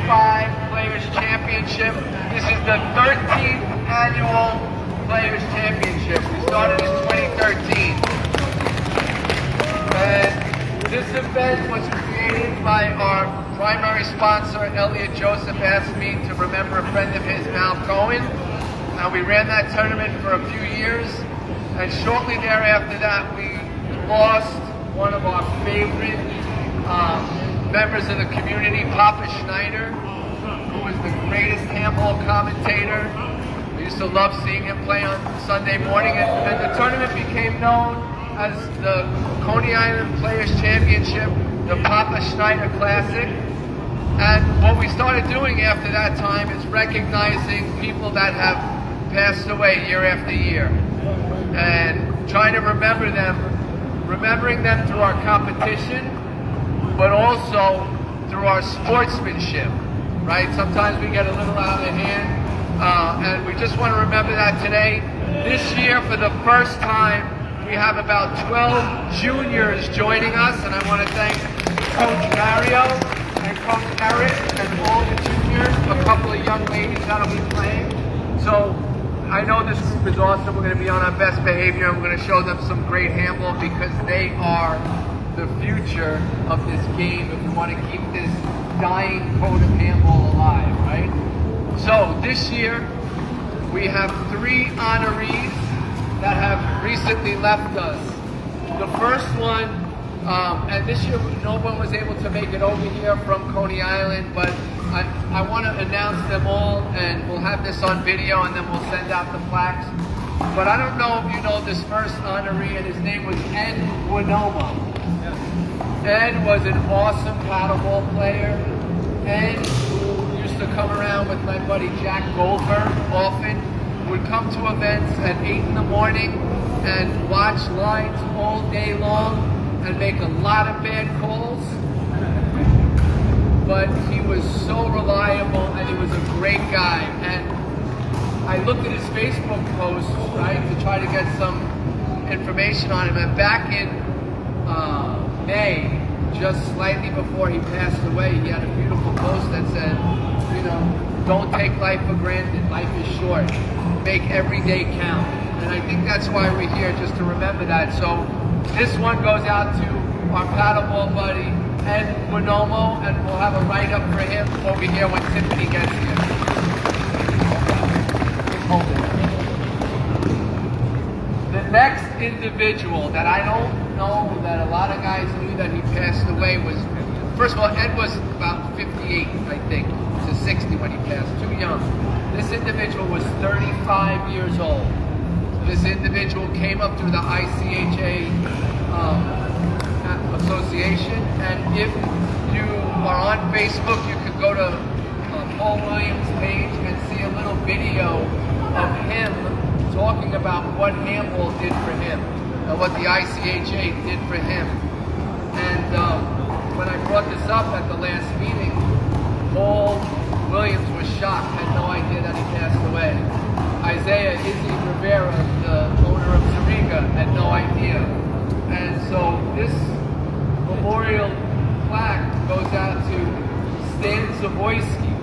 Players Championship. This is the 13th annual Players Championship. We started in 2013. And this event was created by our primary sponsor, Elliot Joseph, asked me to remember a friend of his, Mal Cohen. Now, we ran that tournament for a few years, and shortly thereafter that, we lost one of our favorite members of the community, Papa Schneider, who was the greatest handball commentator. We used to love seeing him play on Sunday morning, and the tournament became known as the Coney Island Players Championship, the Papa Schneider Classic. And what we started doing after that time is recognizing people that have passed away year after year, and trying to remember them, remembering them through our competition, but also through our sportsmanship, right? Sometimes we get a little out of hand, and we just want to remember that today. This year, for the first time, we have about 12 juniors joining us, and I want to thank Coach Mario and Coach Eric and all the juniors, a couple of young ladies that'll be playing. So I know this group is awesome. We're going to be on our best behavior, and we're going to show them some great handball because they are the future of this game if we want to keep this dying code of handball alive, right? So this year, we have 3 honorees that have recently left us. The first one, and this year no one was able to make it over here from Coney Island, but I want to announce them all, and we'll have this on video, and then we'll send out the plaques. But I don't know if you know this first honoree, and his name was Ed Winomo. Ed was an awesome paddleball player. Ed, who used to come around with my buddy Jack Goldberg often, would come to events at 8 in the morning and watch lines all day long and make a lot of bad calls. But he was so reliable, and he was a great guy. And I looked at his Facebook posts, right, to try to get some information on him. And back in May, just slightly before he passed away, he had a beautiful post that said, you know, don't take life for granted. Life is short. Make every day count. And I think that's why we're here, just to remember that. So this one goes out to our paddleball buddy, Ed Winomo, and we'll have a write-up for him over here when Tiffany gets here. Hold it. The next individual that I don't know that a lot of guys knew that he passed away was, first of all, Ed was about 58, I think, to 60 when he passed, too young. This individual was 35 years old. This individual came up through the ICHA Association, and if you are on Facebook, you can go to Paul Williams' page and see a little video of him talking about what handball did for him and what the ICHA did for him. And when I brought this up at the last meeting, Paul Williams was shocked, had no idea that he passed away. Isaiah Izzy Rivera, the owner of Zariga, had no idea. And so this memorial plaque goes out to Stan Zawoyski.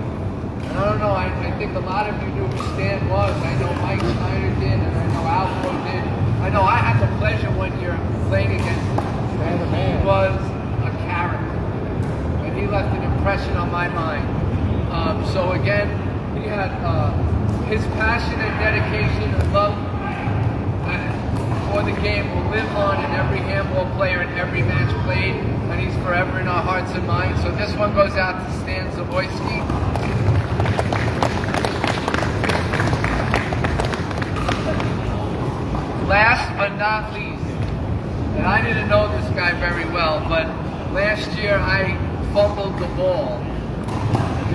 And I don't know, I think a lot of you knew who Stan was. I know Mike Schneider did, and I know Alpo did. I know I had the pleasure one year playing against him. He was a character, and he left an impression on my mind. So again, he had his passion and dedication and love for the game will live on in every handball player and every match played, and he's forever in our hearts and minds. So this one goes out to Stan Zawoyski. Last but not least, and I didn't know this guy very well, but last year I fumbled the ball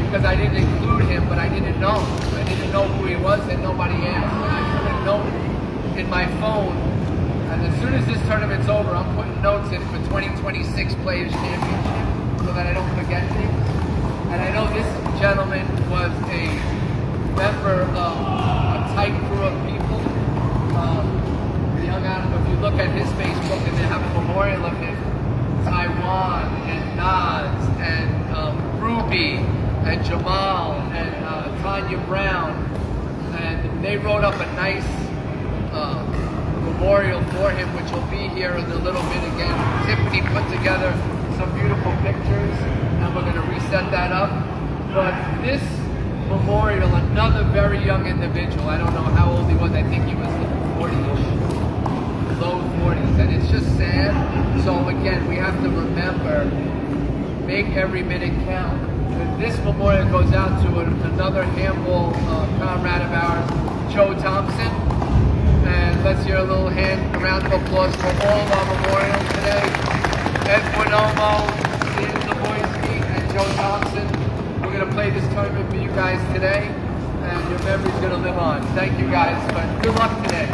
because I didn't include him, but I didn't know. I didn't know who he was, and nobody asked. And I put a note in my phone, and as soon as this tournament's over, I'm putting notes in for 2026 Players Championship so that I don't forget things. And I know this gentleman was a member of a tight crew of people. The young Adam, if you look at his Facebook, and they have a memorial of him, Taiwan and Nas and Ruby and Jamal and Tanya Brown, and they wrote up a nice memorial for him, which will be here in a little bit again. Tiffany put together some beautiful pictures, and we're going to reset that up. But this memorial, another very young individual, I don't know how old he was, I think he was 40-ish, low 40s, and it's just sad. So again, we have to remember, make every minute count. And this memorial goes out to another handball comrade of ours, Joe Thompson. And let's hear a little round of applause for all of our memorials today. Ed Bonomo, Steve Zaboyski, and Joe Thompson. We're going to play this tournament for you guys today, and your memory's going to live on. Thank you guys, but good luck today.